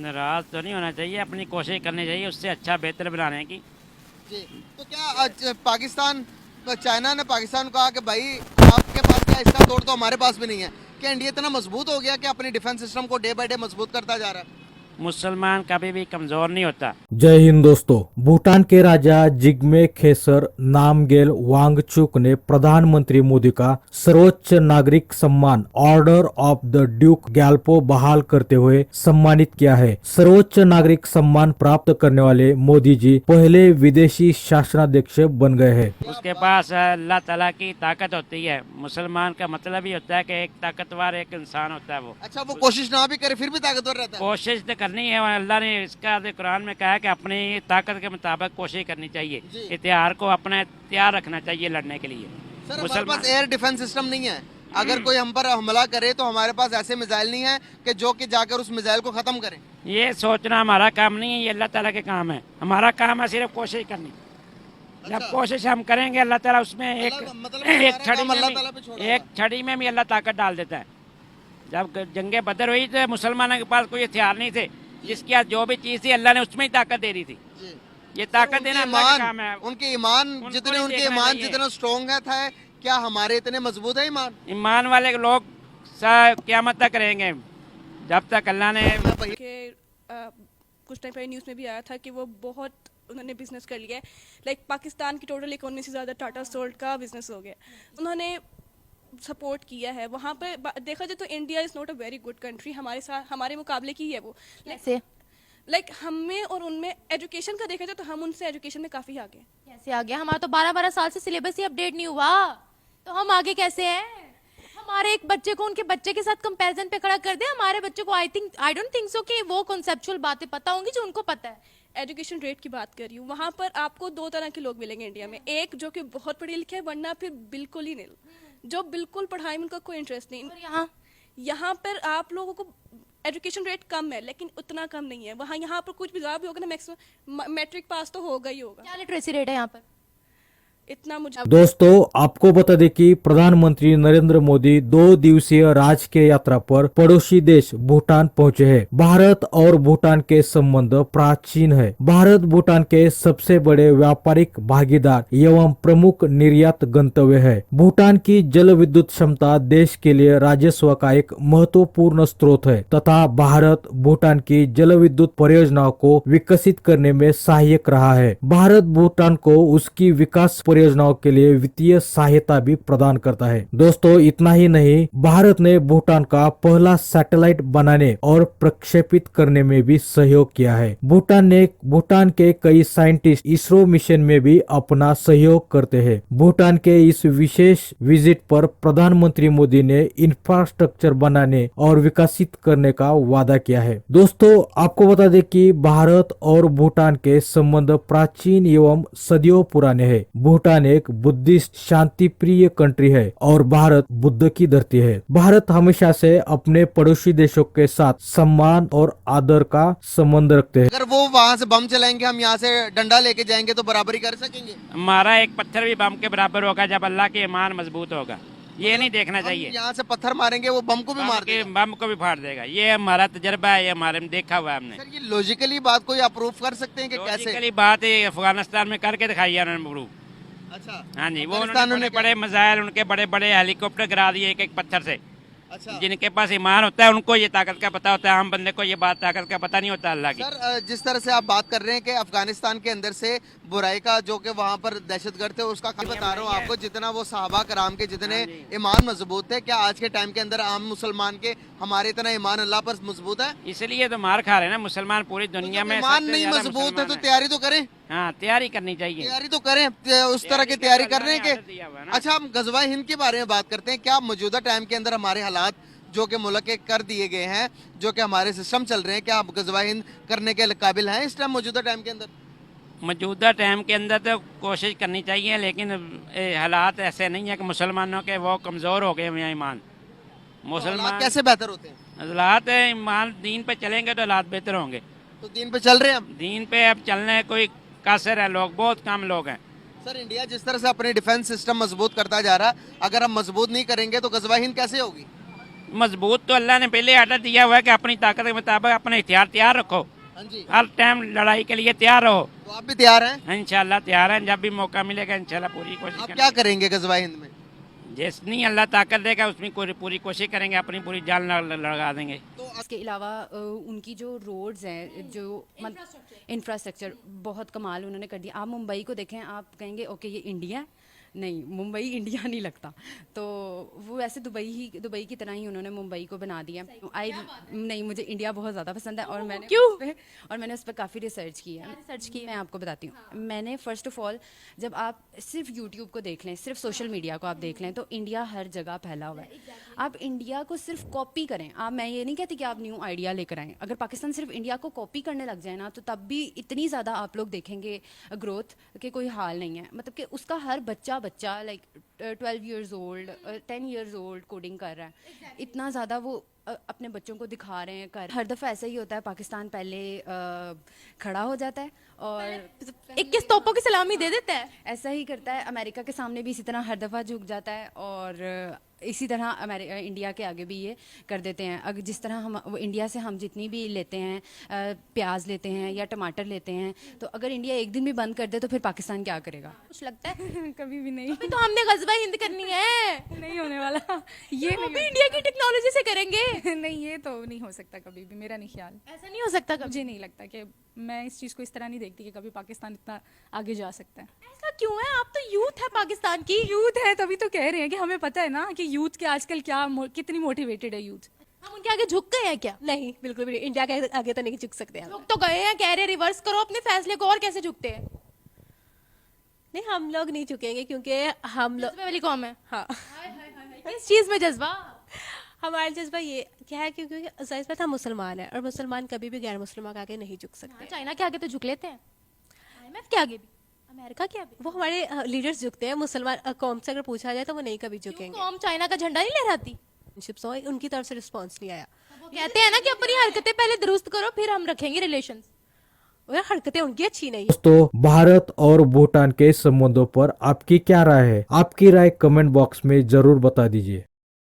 नाराज तो नहीं होना चाहिए, अपनी कोशिश करनी चाहिए उससे अच्छा बेहतर बनाने की। जी, तो क्या पाकिस्तान, चाइना ने पाकिस्तान को कहा कि भाई आपके पास क्या इसका तोड़ तो हमारे पास भी नहीं है, क्या इंडिया इतना मजबूत हो गया कि अपनी डिफेंस सिस्टम को डे बाय डे मजबूत करता जा रहा है? मुसलमान कभी भी कमजोर नहीं होता। जय हिंद दोस्तों। भूटान के राजा जिग्मे खेसर नामगेल वांगचुक ने प्रधानमंत्री मोदी का सर्वोच्च नागरिक सम्मान order of the Duke Gyalpo बहाल करते हुए सम्मानित किया है। सर्वोच्च नागरिक सम्मान प्राप्त करने वाले मोदी जी पहले विदेशी शासनाध्यक्ष बन गए हैं। उसके पास अल्लाह ताला की ताकत होती है। मुसलमान का मतलब ही होता है कि एक ताकतवर एक इंसान होता है वो। अच्छा, वो कोशिश ना भी करे फिर भी ताकतवर रहता है? कोशिश तो करनी है, अल्लाह ने इसका कुरान में कहा है कि अपनी ताकत के मुताबिक कोशिश करनी चाहिए। इतिहार को अपना तैयार रखना चाहिए लड़ने के लिए। सर, हमारे पास एयर डिफेंस सिस्टम नहीं है, अगर कोई हम पर हमला करे तो हमारे पास ऐसे मिसाइल नहीं है कि जो कि जाकर उस मिसाइल को खत्म करें। ये सोचना हमारा काम नहीं है, ये अल्लाह ताला के काम है। हमारा काम है सिर्फ कोशिश करनी। जब कोशिश हम करेंगे अल्लाह ताला उसमें एक छड़ी में भी अल्लाह ताकत डाल देता है। जब जंगे बदर हुई तो मुसलमानों के पास कोई हथियार नहीं थे, जिसके पास जो भी चीज थी अल्लाह ने उसमें ही ताकत दे दी थी। ये ताकत देना अल्लाह का काम है। उनके ईमान जितना स्ट्रॉन्ग है, क्या हमारे इतने मजबूत है ईमान? ईमान वाले लोग क़यामत तक रहेंगे जब तक अल्लाह ने कुछ टाइम पहले न्यूज़ में भी आया था कि वो बहुत उन्होंने बिजनेस कर लिया है। लाइक पाकिस्तान की टोटल इकोनॉमी से ज़्यादा टाटा सोल्ट का बिजनेस हो गया। उन्होंने सपोर्ट किया है। वहाँ पर देखा जाए तो India is not a very good country, हमारे साथ हमारे मुकाबले की है वो। लाइक हमें और उनमें एजुकेशन का देखा जाए तो हम उनसे एजुकेशन में काफ़ी आगे। कैसे आगे? हमारा तो 12-12 साल से सिलेबस ही अपडेट नहीं हुआ, तो हम आगे कैसे हैं? हमारे एक बच्चे को उनके बच्चे के साथ कंपैरिजन पे खड़ा कर दे। हमारे बच्चे को आई डोंट थिंक सो कि वो कॉन्सेप्चुअल बातें पता होंगी जो उनको पता है। एजुकेशन रेट की बात कर रही हूँ, वहाँ पर आपको दो तरह के लोग मिलेंगे इंडिया में। एक जो कि बहुत पढ़े लिखे हैं, वरना फिर बिल्कुल ही नहीं, जो बिल्कुल पढ़ाई में उनका कोई इंटरेस्ट नहीं। और यहाँ पर आप लोगों को एजुकेशन रेट कम है, लेकिन उतना कम नहीं है। वहाँ यहाँ पर कुछ भी ज़्यादा भी होगा ना, मैक्सिमम मैट्रिक पास तो होगा ही होगा। क्या लिटरेसी रेट है यहाँ पर? इतना मुझे दोस्तों आपको बता दें कि प्रधानमंत्री नरेंद्र मोदी 2 दिवसीय राजकीय यात्रा पर पड़ोसी देश भूटान पहुंचे हैं। भारत और भूटान के संबंध प्राचीन है। भारत भूटान के सबसे बड़े व्यापारिक भागीदार एवं प्रमुख निर्यात गंतव्य है। भूटान की जल विद्युत क्षमता देश के लिए राजस्व का एक महत्वपूर्ण स्रोत है तथा भारत भूटान की जल विद्युत परियोजनाओं को विकसित करने में सहायक रहा है। भारत भूटान को उसकी विकास परियोजनाओं के लिए वित्तीय सहायता भी प्रदान करता है। दोस्तों इतना ही नहीं, भारत ने भूटान का पहला सैटेलाइट बनाने और प्रक्षेपित करने में भी सहयोग किया है। भूटान के कई साइंटिस्ट इसरो मिशन में भी अपना सहयोग करते हैं। भूटान के इस विशेष विजिट पर प्रधानमंत्री मोदी ने इंफ्रास्ट्रक्चर बनाने और विकसित करने का वादा किया है। दोस्तों आपको बता दें कि भारत और भूटान के संबंध प्राचीन एवं सदियों पुराने हैं। भूटान एक बुद्धिस्ट शांति प्रिय कंट्री है और भारत बुद्ध की धरती है। भारत हमेशा से अपने पड़ोसी देशों के साथ सम्मान और आदर का संबंध रखते हैं। अगर वो वहाँ से बम चलाएंगे, हम यहाँ से डंडा लेके जाएंगे तो बराबरी कर सकेंगे? हमारा एक पत्थर भी बम के बराबर होगा जब अल्लाह के ईमान मजबूत होगा। ये नहीं देखना चाहिए यहाँ से पत्थर मारेंगे वो बम को भी मार देगा। बम को भी फाड़ देगा। ये हमारा तजर्बा है, ये हमारे में देखा हुआ है हमने। सर ये लॉजिकली बात कोई अप्रूव कर सकते हैं कि कैसे? लॉजिकली बात है, अफगानिस्तान में करके दिखाई है उन्होंने प्रूव। अच्छा, हाँ जी, वो उन्होंने बड़े मिसाइल, उनके बड़े बड़े हेलीकॉप्टर गिरा दिए एक एक पत्थर से। अच्छा, जिनके पास ईमान होता है उनको ये ताकत का पता होता है, आम बंदे को ये बात ताकत का पता नहीं होता अल्लाह की। सर जिस तरह से आप बात कर रहे हैं कि अफगानिस्तान के अंदर से बुराई का जो कि वहाँ पर दहशतगर्द थे उसका बता रहा हूँ आपको, जितना वो सहाबा कराम के जितने ईमान मजबूत थे, क्या आज के टाइम के अंदर आम मुसलमान के हमारे इतना ईमान अल्लाह पर मजबूत है? इसलिए तो मार खा रहे हैं ना मुसलमान पूरी दुनिया में। ईमान नहीं मजबूत है तो तैयारी तो करें। हाँ, तैयारी करनी चाहिए, तैयारी तो करें, उस तरह की तैयारी कर रहे हैं कि। अच्छा, हम गजवा हिंद के बारे में बात करते हैं। क्या मौजूदा टाइम के अंदर हमारे हालात जो कि मुल्क के कर दिए गए हैं, जो कि हमारे सिस्टम चल रहे हैं, क्या आप गजवा हिंद करने के काबिल हैं इस टाइम मौजूदा टाइम के अंदर? मौजूदा टाइम के अंदर तो कोशिश करनी चाहिए, लेकिन हालात ऐसे नहीं है कि मुसलमानों के वो कमज़ोर हो गए हुए हैं ईमान। हालात मुसलमान कैसे बेहतर होते हैं? हालात ईमान दीन पे चलेंगे तो हालात बेहतर होंगे। तो दीन पे चल रहे हैं हम। दीन पे अब चलने कोई कासर है, लोग बहुत कम लोग हैं। सर इंडिया जिस तरह से अपने डिफेंस सिस्टम मजबूत करता जा रहा है, अगर हम मजबूत नहीं करेंगे तो गजवा हिंद कैसे होगी? मजबूत तो अल्लाह ने पहले आर्डर दिया हुआ है कि अपनी ताकत के मुताबिक अपने हथियार तैयार रखो, हाँ जी। हर टाइम लड़ाई के लिए तैयार रहो। तो आप भी तैयार हैं? इंशाल्लाह तैयार हैं, जब भी मौका मिलेगा इंशाल्लाह पूरी कोशिश आप करेंगे। क्या करेंगे गजवा हिंद में? जितनी अल्लाह ताकत देगा उसमें पूरी कोशिश करेंगे, अपनी पूरी जान लगा देंगे। इसके अलावा उनकी जो रोड्स हैं, जो इंफ्रास्ट्रक्चर बहुत कमाल उन्होंने कर दिया। आप मुंबई को देखें, आप कहेंगे ओके ये इंडिया है, नहीं मुंबई इंडिया नहीं लगता। तो वो ऐसे दुबई की तरह ही उन्होंने मुंबई को बना दिया। नहीं, मुझे इंडिया बहुत ज़्यादा पसंद है और मैंने उस पर काफ़ी रिसर्च की है। मैं आपको बताती हूँ। मैंने फ़र्स्ट ऑफ ऑल, जब आप सिर्फ यूट्यूब को देख लें, सिर्फ सोशल मीडिया को आप देख लें, तो इंडिया हर जगह फैला हुआ है। आप इंडिया को सिर्फ कॉपी करें। मैं ये नहीं कहती कि आप न्यू आइडिया लेकर आएँ। अगर पाकिस्तान सिर्फ इंडिया को कॉपी करने लग जाए ना, तो तब भी इतनी ज़्यादा आप लोग देखेंगे ग्रोथ के कोई हाल नहीं है। मतलब कि उसका हर बच्चा like 12 years old 10 years old coding कर रहा है। इतना ज़्यादा वो अपने बच्चों को दिखा रहे हैं। हर दफ़ा ऐसा ही होता है, पाकिस्तान पहले खड़ा हो जाता है और 21 तोपों की सलामी दे देता है। ऐसा ही करता है। अमेरिका के सामने भी इसी तरह हर दफ़ा झुक जाता है और इसी तरह इंडिया के आगे भी ये कर देते हैं। अगर जिस तरह वो इंडिया से हम जितनी भी लेते हैं, प्याज लेते हैं या टमाटर लेते हैं, तो अगर इंडिया एक दिन भी बंद कर दे तो फिर पाकिस्तान क्या करेगा? कुछ लगता है कभी भी नहीं। अभी तो हमने गजवा हिंद करनी है, नहीं होने वाला ये वो भी इंडिया की टेक्नोलॉजी से करेंगे। नहीं, ये तो नहीं हो सकता कभी भी, मेरा नहीं ख्याल। ऐसा नहीं हो सकता कभी। मुझे नहीं लगता कि मैं इस चीज़ को इस तरह नहीं देखती कि कभी पाकिस्तान इतना आगे जा सकता है। ऐसा क्यों है? आप तो यूथ है पाकिस्तान की। यूथ है तभी तो कह रहे हैं कि हमें पता है ना कि यूथ के आजकल कितनी मोटिवेटेड है यूथ। हम उनके आगे झुक गए हैं क्या? नहीं, बिल्कुल भी नहीं। इंडिया के आगे तो नहीं झुक सकते हम। झुक तो गए हैं, कह रहे रिवर्स करो अपने फैसले को। और कैसे झुकते हैं? नहीं, हम लोग नहीं झुकेंगे क्योंकि हम लोग जज्बे वाली कौम है। हाँ, किस चीज में जज्बा? हमारा जज्बा ये क्या है, क्योंकि जाहिर बात हम मुसलमान हैं और मुसलमान कभी भी गैर मुसलमान के आगे नहीं झुक सकते। चाइना के आगे तो झुक लेते हैं, IMF के आगे भी, अमेरिका के आगे। वो हमारे लीडर्स झुकते हैं। मुसलमान कौम से अगर पूछा जाए तो वो नहीं कभी झुकेंगे। कौम चाइना का झंडा नहीं लहराती? शिप्स हो, उनकी तरफ से रिस्पॉन्स नहीं आया। वो कहते हैं ना कि अपनी हरकतें पहले दुरुस्त करो, फिर हम रखेंगे रिलेशंस। और हरकतें उनकी अच्छी नहीं। दोस्तों, भारत और भूटान के संबंधों पर आपकी क्या राय है? आपकी राय कमेंट बॉक्स में जरूर बता दीजिए।